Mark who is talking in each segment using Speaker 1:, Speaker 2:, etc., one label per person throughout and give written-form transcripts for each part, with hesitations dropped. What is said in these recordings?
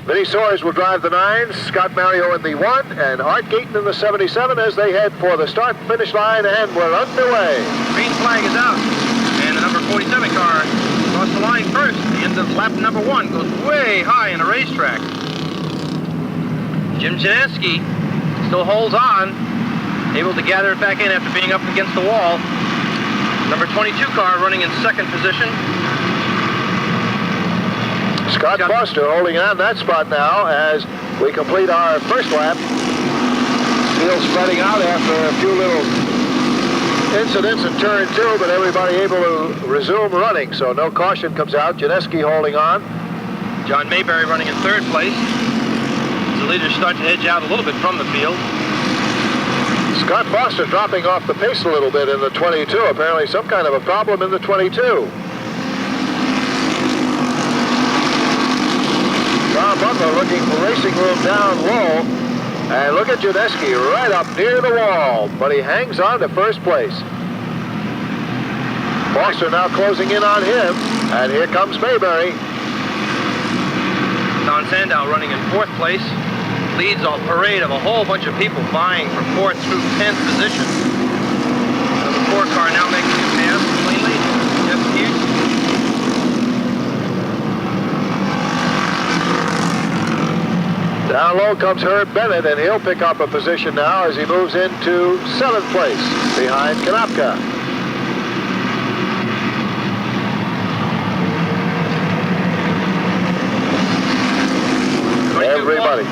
Speaker 1: Vinny Soares will drive the 9, Scott Mario in the 1, and Art Gayton in the 77 as they head for the start-finish line, and we're underway.
Speaker 2: Green flag is out, and the number 47 car across the line first. The end of lap number 1 goes way high in a racetrack. Jim Janeski still holds on, able to gather it back in after being up against the wall. Number 22 car running in second position.
Speaker 1: Scott Foster holding on that spot now as we complete our first lap. Field spreading out after a few little incidents in turn 2, but everybody able to resume running, so no caution comes out. Janeski holding on.
Speaker 2: John Mayberry running in third place. The leaders start to edge out a little bit from the field.
Speaker 1: Scott Foster dropping off the pace a little bit in the 22. Apparently some kind of a problem in the 22. Tom Butler looking for racing room down low. And look at Janeski right up near the wall, but he hangs on to first place. Foster now closing in on him, and here comes Mayberry.
Speaker 2: Don Sandow running in fourth place. Leads a parade of a whole bunch of people vying for 4th through 10th position. Number 4 car now making a pass cleanly. Jeff Hughes.
Speaker 1: Down low comes Herb Bennett, and he'll pick up a position now as he moves into 7th place behind Kanapka. Everybody.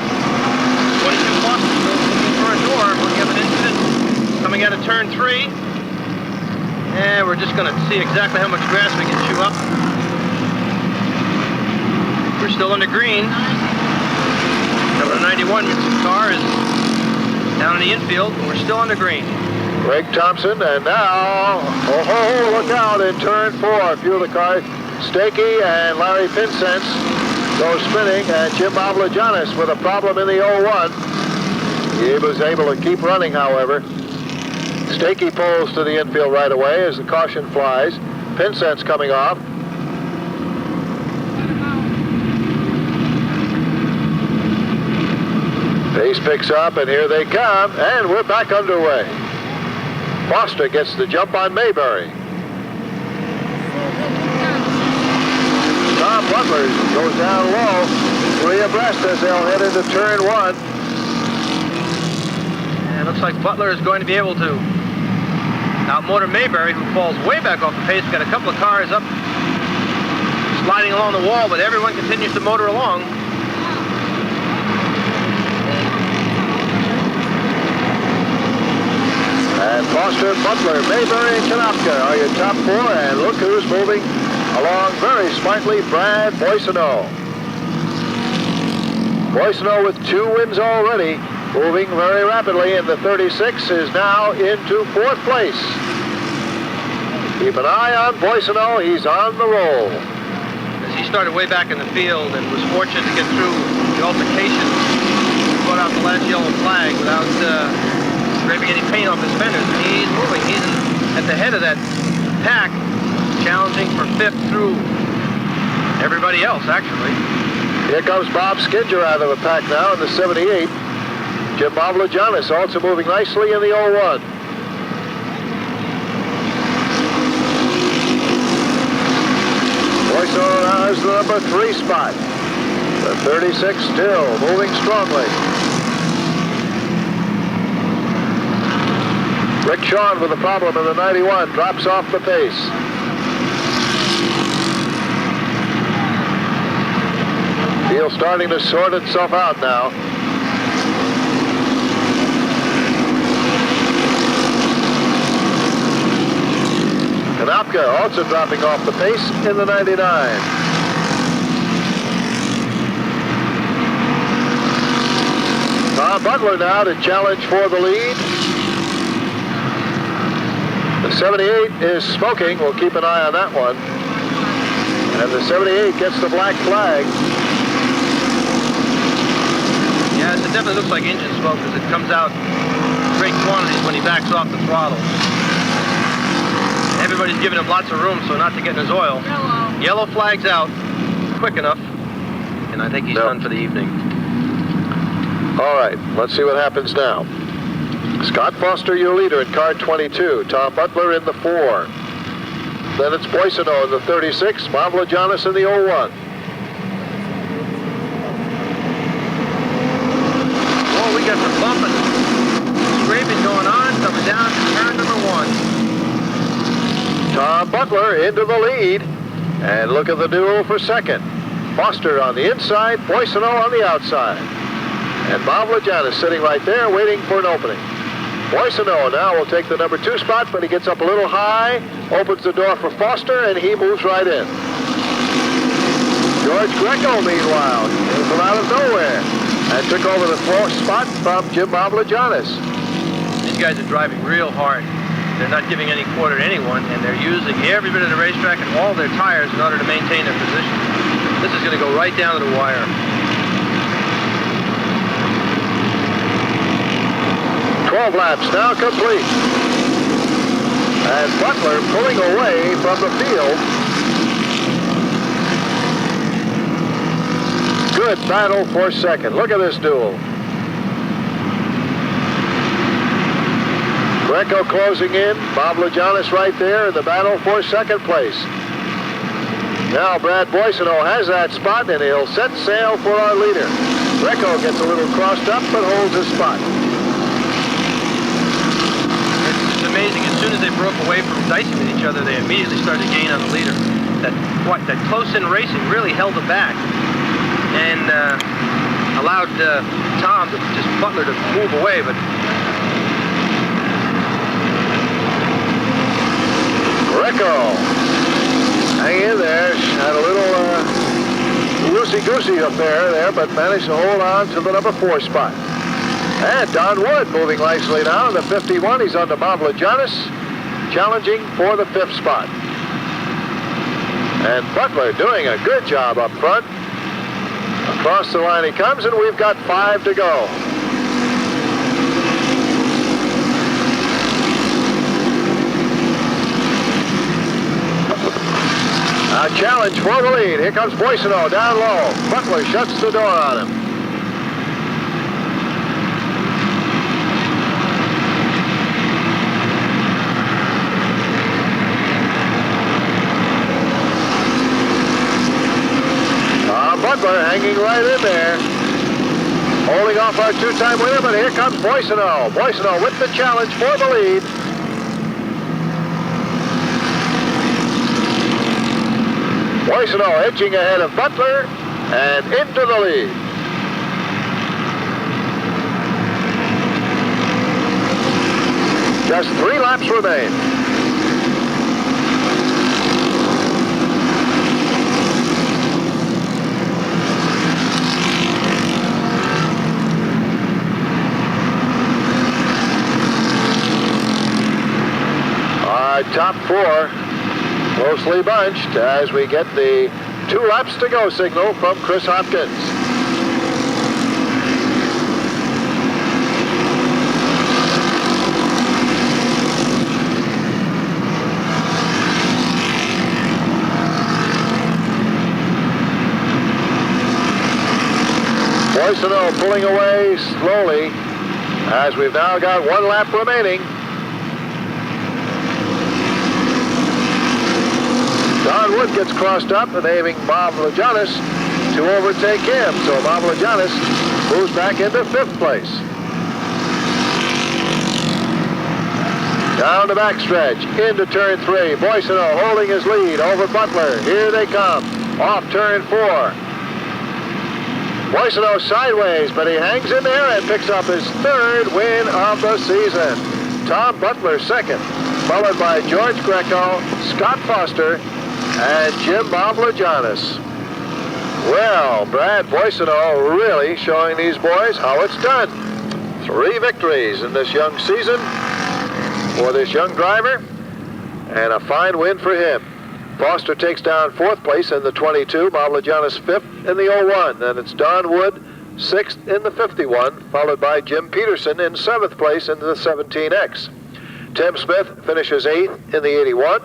Speaker 2: 22 Foster still looking for a door. We have an incident coming out of turn 3. And we're just going to see exactly how much grass we can chew up. We're still under green. Number 91 car is down in the infield, and we're still under green.
Speaker 1: Greg Thompson, and now, oh, look out in turn 4. A few of the cars, Stakey and Larry Pinsence go spinning, and Jim Avlajanis with a problem in the 01. He was able to keep running, however. Stakey pulls to the infield right away as the caution flies. Pinsence coming off. Pace picks up, and here they come, and we're back underway. Foster gets the jump on Mayberry. Tom Butler goes down low, 3 abreast as they'll head into turn 1.
Speaker 2: And it looks like Butler is going to be able to outmotor Mayberry, who falls way back off the pace. We've got a couple of cars up, sliding along the wall, but everyone continues to motor along.
Speaker 1: And Foster, Butler, Mayberry, and Kanapka are your top 4, and look who's moving along very smartly, Brad Boissonneault. Boissonneault with 2 wins already, moving very rapidly, and the 36 is now into 4th place. Keep an eye on Boissonneault, he's on the roll.
Speaker 2: As he started way back in the field and was fortunate to get through the altercation, brought out the last yellow flag without scraping any paint off his fenders. He's moving, he's at the head of that pack, challenging for 5th through everybody else, actually.
Speaker 1: Here comes Bob Skidger out of the pack now in the 78. Jim Avlajanis also moving nicely in the 01. Boissonneault has the number 3 spot. The 36 still moving strongly. Rick Shawn with a problem in the 91, drops off the pace. Field starting to sort itself out now. Kanapka also dropping off the pace in the 99. Tom Butler now to challenge for the lead. The 78 is smoking. We'll keep an eye on that one. And the 78 gets the black flag.
Speaker 2: Yes, it definitely looks like engine smoke as it comes out in great quantities when he backs off the throttle. Everybody's giving him lots of room so not to get in his oil. Yellow flag's out quick enough. and I think he's
Speaker 1: No.
Speaker 2: done for the evening.
Speaker 1: All right, let's see what happens now. Scott Foster, your leader in car 22. Tom Butler in the 4. Then it's Boissonneaux in the 36. Mavrogiannis in the 01.
Speaker 2: Oh, we got some bumping, scraping going on, coming down to turn number 1.
Speaker 1: Tom Butler into the lead. And look at the duel for second. Foster on the inside, Boissonneaux on the outside. And Mavrogiannis sitting right there waiting for an opening. Boissonneaux now will take the number 2 spot, but he gets up a little high, opens the door for Foster, and he moves right in. George Greco, meanwhile, came from out of nowhere and took over the 4th spot from Jim Mavrogiannis.
Speaker 2: These guys are driving real hard. They're not giving any quarter to anyone, and they're using every bit of the racetrack and all their tires in order to maintain their position. This is going to go right down to the wire.
Speaker 1: 12 laps now complete. And Butler pulling away from the field. Good battle for second. Look at this duel. Greco closing in. Mavrogiannis right there in the battle for second place. Now Brad Boissonneaux has that spot, and he'll set sail for our leader. Greco gets a little crossed up, but holds his spot.
Speaker 2: It's amazing. As soon as they broke away from dicing with each other, they immediately started to gain on the leader. That close-in racing really held them back and allowed Tom, Butler, to move away. But
Speaker 1: Greco hanging in there, had a little loosey-goosey affair there, but managed to hold on to the number 4 spot. And Don Wood moving nicely now in the 51. He's on to Mavrogiannis, challenging for the 5th spot. And Butler doing a good job up front. Across the line he comes, and we've got 5 to go. A challenge for the lead. Here comes Boissonneaux down low. Butler shuts the door on him. Butler hanging right in there. Holding off our 2-time winner, but here comes Boissonneaux. Boissonneaux with the challenge for the lead. Boissonneaux edging ahead of Butler and into the lead. Just 3 laps remain. Our top 4 closely bunched as we get the 2 laps to go signal from Chris Hopkins. Boissonneaux pulling away slowly as we've now got 1 lap remaining. Don Wood gets crossed up, enabling Mavrogiannis to overtake him. So Mavrogiannis moves back into 5th place. Down the backstretch, into turn 3. Boissonneaux holding his lead over Butler. Here they come, off turn 4. Boissonneaux sideways, but he hangs in there and picks up his 3rd win of the season. Tom Butler 2nd, followed by George Greco, Scott Foster, and Jim Mavrogiannis. Well, Brad Boissonneaux really showing these boys how it's done. 3 victories in this young season for this young driver, and a fine win for him. Foster takes down 4th place in the 22, Mavrogiannis 5th in the 01, and it's Don Wood 6th in the 51, followed by Jim Peterson in 7th place in the 17X. Tim Smith finishes 8th in the 81,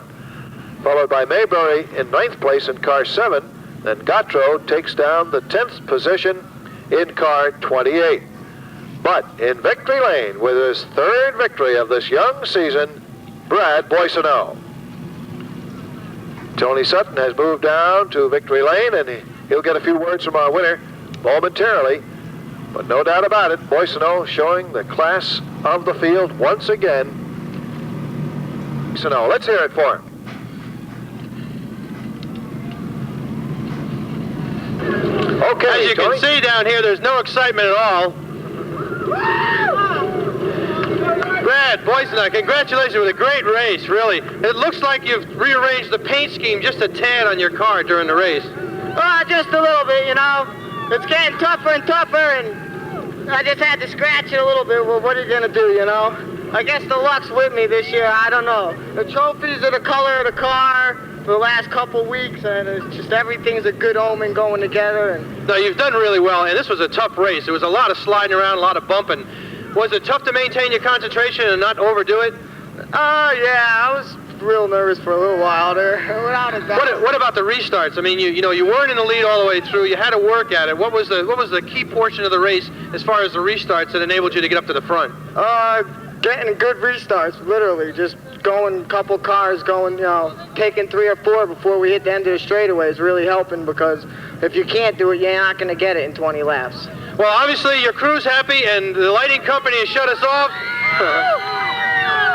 Speaker 1: followed by Mayberry in 9th place in car 7, Then Gautreaux takes down the 10th position in car 28. But in victory lane, with his 3rd victory of this young season, Brad Boissonneault. Tony Sutton has moved down to victory lane, and he'll get a few words from our winner momentarily. But no doubt about it, Boissonneault showing the class of the field once again. Boissonneault, let's hear it for him. Okay,
Speaker 2: as you
Speaker 1: Tony.
Speaker 2: can see down here, there's no excitement at all. Brad Boissonneault, congratulations with a great race, really. It looks like you've rearranged the paint scheme just a tad on your car during the race.
Speaker 3: Just a little bit, you know. It's getting tougher and tougher, and I just had to scratch it a little bit. Well, what are you going to do, you know? I guess the luck's with me this year. I don't know. The trophies are the color of the car for the last couple weeks, and it's just everything's a good omen going together. And
Speaker 2: No, you've done really well, and this was a tough race. There was a lot of sliding around, a lot of bumping. Was it tough to maintain your concentration and not overdo it?
Speaker 3: yeah, I was real nervous for a little while there, without a doubt.
Speaker 2: What about the restarts? I mean, you know, you weren't in the lead all the way through. You had to work at it. What was the key portion of the race as far as the restarts that enabled you to get up to the front?
Speaker 3: Getting good restarts, literally, just going couple cars, going, you know, taking 3 or 4 before we hit the end of the straightaway is really helping, because if you can't do it, you're not going to get it in 20 laps.
Speaker 2: Well, obviously your crew's happy, and the lighting company has shut us off.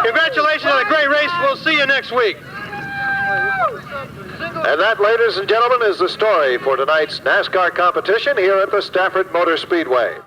Speaker 2: Congratulations on a great race. We'll see you next week.
Speaker 1: And that, ladies and gentlemen, is the story for tonight's NASCAR competition here at the Stafford Motor Speedway.